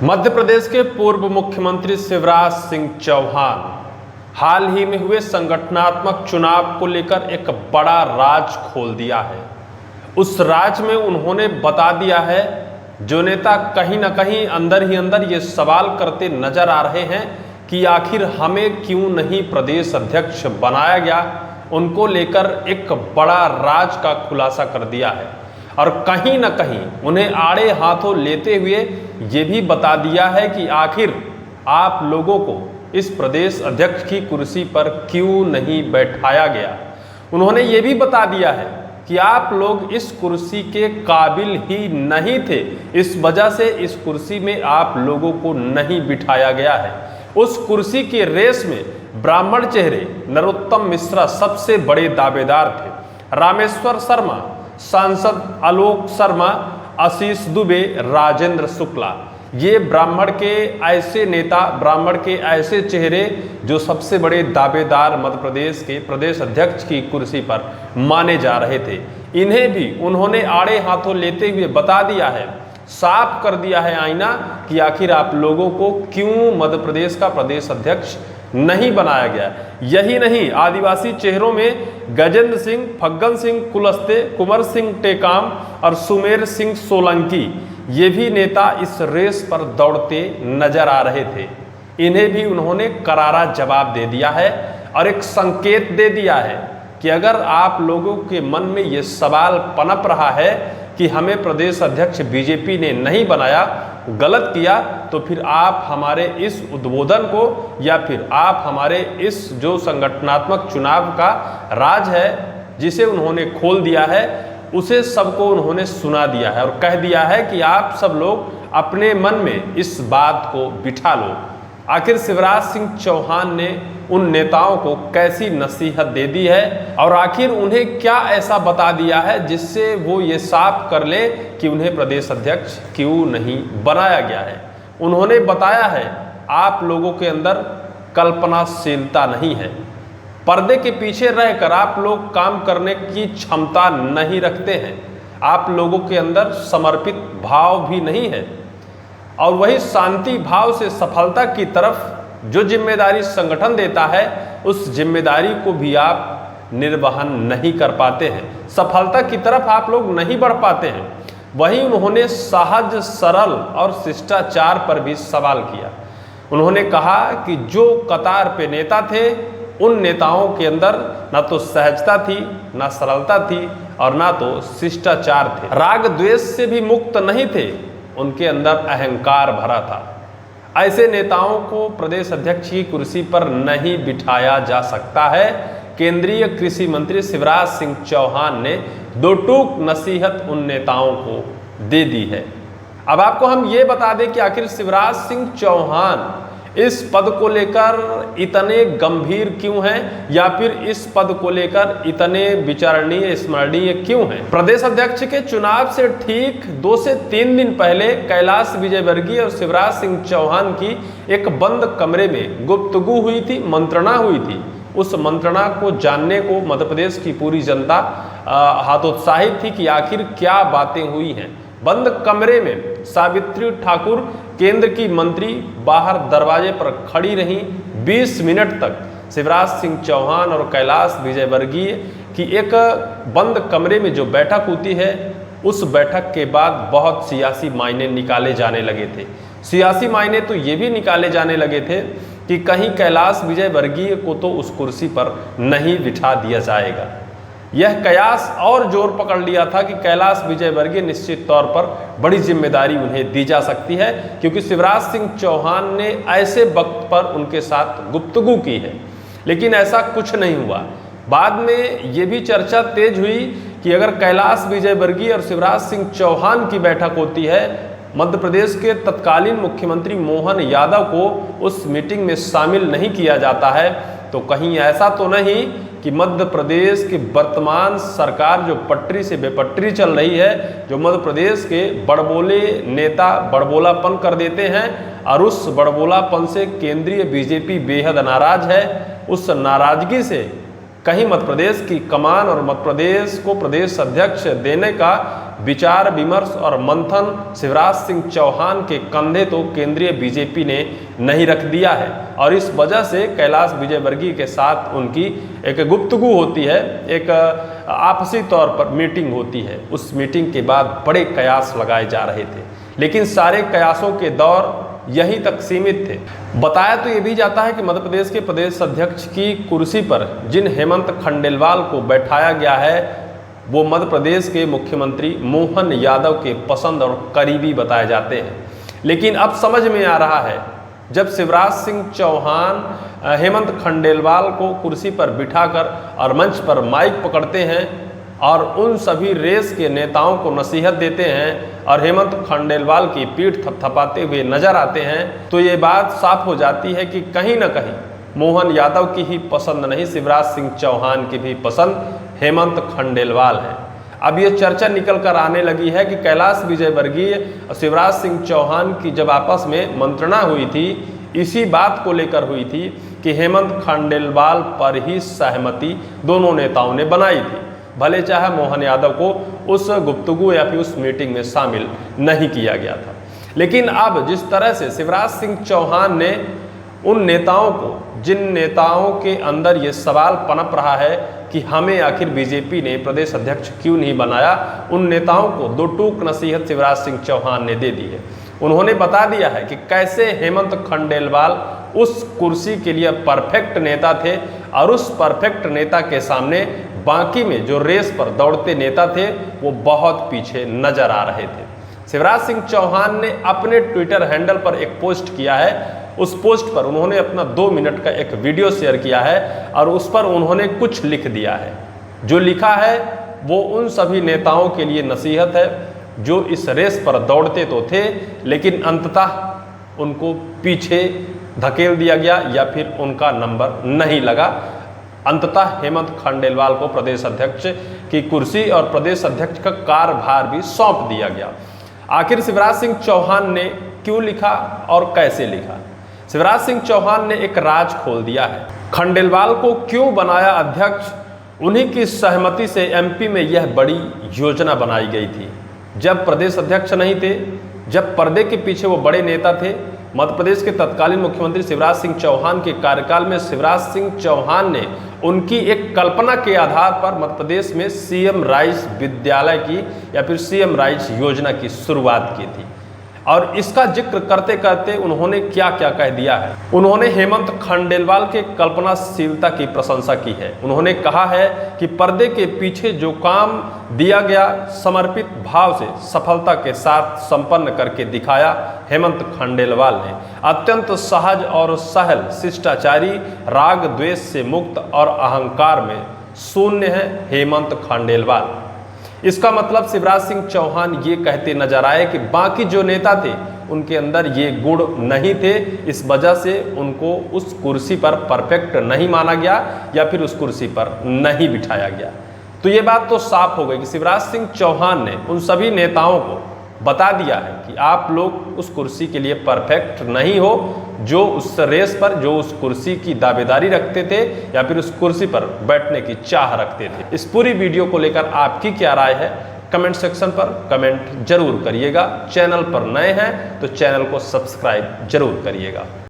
मध्य प्रदेश के पूर्व मुख्यमंत्री शिवराज सिंह चौहान हाल ही में हुए संगठनात्मक चुनाव को लेकर एक बड़ा राज खोल दिया है। उस राज में उन्होंने बता दिया है, जो नेता कहीं ना कहीं अंदर ही अंदर ये सवाल करते नजर आ रहे हैं कि आखिर हमें क्यों नहीं प्रदेश अध्यक्ष बनाया गया, उनको लेकर एक बड़ा राज का खुलासा कर दिया है। और कहीं ना कहीं उन्हें आड़े हाथों लेते हुए ये भी बता दिया है कि आखिर आप लोगों को इस प्रदेश अध्यक्ष की कुर्सी पर क्यों नहीं बैठाया गया। उन्होंने ये भी बता दिया है कि आप लोग इस कुर्सी के काबिल ही नहीं थे, इस वजह से इस कुर्सी में आप लोगों को नहीं बिठाया गया है। उस कुर्सी की रेस में ब्राह्मण चेहरे नरोत्तम मिश्रा सबसे बड़े दावेदार थे। रामेश्वर शर्मा, सांसद आलोक शर्मा, आशीष दुबे, राजेंद्र शुक्ला, ये ब्राह्मण के ऐसे नेता, ब्राह्मण के ऐसे चेहरे जो सबसे बड़े दावेदार मध्य प्रदेश के प्रदेश अध्यक्ष की कुर्सी पर माने जा रहे थे। इन्हें भी उन्होंने आड़े हाथों लेते हुए बता दिया है, साफ कर दिया है आईना कि आखिर आप लोगों को क्यों मध्य प्रदेश का प्रदेश अध्यक्ष नहीं बनाया गया। यही नहीं, आदिवासी चेहरों में गजेंद्र सिंह, फग्गन सिंह कुलस्ते, कुंवर सिंह टेकाम और सुमेर सिंह सोलंकी, ये भी नेता इस रेस पर दौड़ते नजर आ रहे थे। इन्हें भी उन्होंने करारा जवाब दे दिया है और एक संकेत दे दिया है कि अगर आप लोगों के मन में ये सवाल पनप रहा है कि हमें प्रदेश अध्यक्ष बीजेपी ने नहीं बनाया, गलत किया, तो फिर आप हमारे इस उद्बोधन को या फिर आप हमारे इस जो संगठनात्मक चुनाव का राज है जिसे उन्होंने खोल दिया है, उसे सबको उन्होंने सुना दिया है और कह दिया है कि आप सब लोग अपने मन में इस बात को बिठा लो। आखिर शिवराज सिंह चौहान ने उन नेताओं को कैसी नसीहत दे दी है और आखिर उन्हें क्या ऐसा बता दिया है जिससे वो ये साफ कर ले कि उन्हें प्रदेश अध्यक्ष क्यों नहीं बनाया गया है। उन्होंने बताया है, आप लोगों के अंदर कल्पनाशीलता नहीं है, पर्दे के पीछे रहकर आप लोग काम करने की क्षमता नहीं रखते हैं, आप लोगों के अंदर समर्पित भाव भी नहीं है और वही शांति भाव से सफलता की तरफ जो जिम्मेदारी संगठन देता है, उस जिम्मेदारी को भी आप निर्वहन नहीं कर पाते हैं, सफलता की तरफ आप लोग नहीं बढ़ पाते हैं। वही उन्होंने सहज, सरल और शिष्टाचार पर भी सवाल किया। उन्होंने कहा कि जो कतार पे नेता थे, उन नेताओं के अंदर ना तो सहजता थी, ना सरलता थी और ना तो शिष्टाचार थे। राग द्वेष से भी मुक्त नहीं थे, उनके अंदर अहंकार भरा था। ऐसे नेताओं को प्रदेश अध्यक्ष की कुर्सी पर नहीं बिठाया जा सकता है। केंद्रीय कृषि मंत्री शिवराज सिंह चौहान ने दो टूक नसीहत उन नेताओं को दे दी है। अब आपको हम ये बता दें कि आखिर शिवराज सिंह चौहान इस पद को लेकर इतने गंभीर क्यों हैं या फिर इस पद को लेकर इतने विचारणीय, स्मरणीय क्यों हैं। प्रदेश अध्यक्ष के चुनाव से ठीक 2 से 3 दिन पहले कैलाश विजयवर्गीय और शिवराज सिंह चौहान की एक बंद कमरे में गुफ्तगू हुई थी, मंत्रणा हुई थी। उस मंत्रणा को जानने को मध्य प्रदेश की पूरी जनता हतोत्साहित थी कि आखिर क्या बातें हुई हैं। बंद कमरे में सावित्री ठाकुर, केंद्र की मंत्री, बाहर दरवाजे पर खड़ी रहीं। 20 मिनट तक शिवराज सिंह चौहान और कैलाश विजयवर्गीय की एक बंद कमरे में जो बैठक होती है, उस बैठक के बाद बहुत सियासी मायने निकाले जाने लगे थे। सियासी मायने तो ये भी निकाले जाने लगे थे कि कहीं कैलाश विजयवर्गीय को तो उस कुर्सी पर नहीं बिठा दिया जाएगा। यह कयास और जोर पकड़ लिया था कि कैलाश विजयवर्गीय निश्चित तौर पर बड़ी जिम्मेदारी उन्हें दी जा सकती है, क्योंकि शिवराज सिंह चौहान ने ऐसे वक्त पर उनके साथ गुफ्तगू की है। लेकिन ऐसा कुछ नहीं हुआ। बाद में ये भी चर्चा तेज हुई कि अगर कैलाश विजयवर्गीय और शिवराज सिंह चौहान की बैठक होती है, मध्य प्रदेश के तत्कालीन मुख्यमंत्री मोहन यादव को उस मीटिंग में शामिल नहीं किया जाता है, तो कहीं ऐसा तो नहीं कि मध्य प्रदेश की वर्तमान सरकार जो पटरी से बेपटरी चल रही है, जो मध्य प्रदेश के बड़बोले नेता बड़बोलापन कर देते हैं और उस बड़बोलापन से केंद्रीय बीजेपी बेहद नाराज है। उस नाराजगी से कहीं मध्य प्रदेश की कमान और मध्य प्रदेश को प्रदेश अध्यक्ष देने का विचार विमर्श और मंथन शिवराज सिंह चौहान के कंधे तो केंद्रीय बीजेपी ने नहीं रख दिया है, और इस वजह से कैलाश विजयवर्गीय के साथ उनकी एक गुफ्तगू होती है, एक आपसी तौर पर मीटिंग होती है। उस मीटिंग के बाद बड़े कयास लगाए जा रहे थे, लेकिन सारे कयासों के दौर यहीं तक सीमित थे। बताया तो ये भी जाता है कि मध्य प्रदेश के प्रदेश अध्यक्ष की कुर्सी पर जिन हेमंत खंडेलवाल को बैठाया गया है वो मध्य प्रदेश के मुख्यमंत्री मोहन यादव के पसंद और करीबी बताए जाते हैं। लेकिन अब समझ में आ रहा है, जब शिवराज सिंह चौहान हेमंत खंडेलवाल को कुर्सी पर बिठाकर और मंच पर माइक पकड़ते हैं और उन सभी रेस के नेताओं को नसीहत देते हैं और हेमंत खंडेलवाल की पीठ थपथपाते हुए नजर आते हैं, तो ये बात साफ हो जाती है कि कहीं ना कहीं मोहन यादव की ही पसंद नहीं, शिवराज सिंह चौहान की भी पसंद हेमंत खंडेलवाल है। अब ये चर्चा निकल कर आने लगी है कि कैलाश विजयवर्गीय और शिवराज सिंह चौहान की जब आपस में मंत्रणा हुई थी, इसी बात को लेकर हुई थी कि हेमंत खंडेलवाल पर ही सहमति दोनों नेताओं ने बनाई थी, भले चाहे मोहन यादव को उस गुफ्तगू या फिर उस मीटिंग में शामिल नहीं किया गया था। लेकिन अब जिस तरह से शिवराज सिंह चौहान ने उन नेताओं को, जिन नेताओं के अंदर ये सवाल पनप रहा है कि हमें आखिर बीजेपी ने प्रदेश अध्यक्ष क्यों नहीं बनाया, उन नेताओं को दो टूक नसीहत शिवराज सिंह चौहान ने दे दी है। उन्होंने बता दिया है कि कैसे हेमंत खंडेलवाल उस कुर्सी के लिए परफेक्ट नेता थे और उस परफेक्ट नेता के सामने बाकी में जो रेस पर दौड़ते नेता थे वो बहुत पीछे नजर आ रहे थे। शिवराज सिंह चौहान ने अपने ट्विटर हैंडल पर एक पोस्ट किया है। उस पोस्ट पर उन्होंने अपना 2 मिनट का एक वीडियो शेयर किया है और उस पर उन्होंने कुछ लिख दिया है। जो लिखा है वो उन सभी नेताओं के लिए नसीहत है जो इस रेस पर दौड़ते तो थे, लेकिन अंततः उनको पीछे धकेल दिया गया या फिर उनका नंबर नहीं लगा। अंततः हेमंत खंडेलवाल को प्रदेश अध्यक्ष की कुर्सी और प्रदेश अध्यक्ष का कार्यभार भी सौंप दिया गया। आखिर शिवराज सिंह चौहान ने क्यों लिखा और कैसे लिखा? शिवराज सिंह चौहान ने एक राज खोल दिया है। खंडेलवाल को क्यों बनाया अध्यक्ष? उन्हीं की सहमति से एमपी में यह बड़ी योजना बनाई गई थी। जब प्रदेश अध्यक्ष नहीं थे, जब पर्दे के पीछे वो बड़े नेता थे, मध्य प्रदेश के तत्कालीन मुख्यमंत्री शिवराज सिंह चौहान के कार्यकाल में शिवराज सिंह चौहान ने उनकी एक कल्पना के आधार पर मध्य प्रदेश में सीएम राइस विद्यालय की या फिर सीएम राइस योजना की शुरुआत की थी। और इसका जिक्र करते करते उन्होंने क्या क्या कह दिया है। उन्होंने हेमंत खंडेलवाल के कल्पनाशीलता की प्रशंसा की है। उन्होंने कहा है कि पर्दे के पीछे जो काम दिया गया समर्पित भाव से सफलता के साथ संपन्न करके दिखाया हेमंत खंडेलवाल ने। अत्यंत सहज और सहल, शिष्टाचारी, राग द्वेष से मुक्त और अहंकार में शून्य है हेमंत खंडेलवाल। इसका मतलब शिवराज सिंह चौहान ये कहते नजर आए कि बाकी जो नेता थे उनके अंदर ये गुण नहीं थे, इस वजह से उनको उस कुर्सी पर परफेक्ट नहीं माना गया या फिर उस कुर्सी पर नहीं बिठाया गया। तो ये बात तो साफ हो गई कि शिवराज सिंह चौहान ने उन सभी नेताओं को बता दिया है कि आप लोग उस कुर्सी के लिए परफेक्ट नहीं हो, जो उस रेस पर, जो उस कुर्सी की दावेदारी रखते थे या फिर उस कुर्सी पर बैठने की चाह रखते थे। इस पूरी वीडियो को लेकर आपकी क्या राय है, कमेंट सेक्शन पर कमेंट जरूर करिएगा। चैनल पर नए हैं तो चैनल को सब्सक्राइब जरूर करिएगा।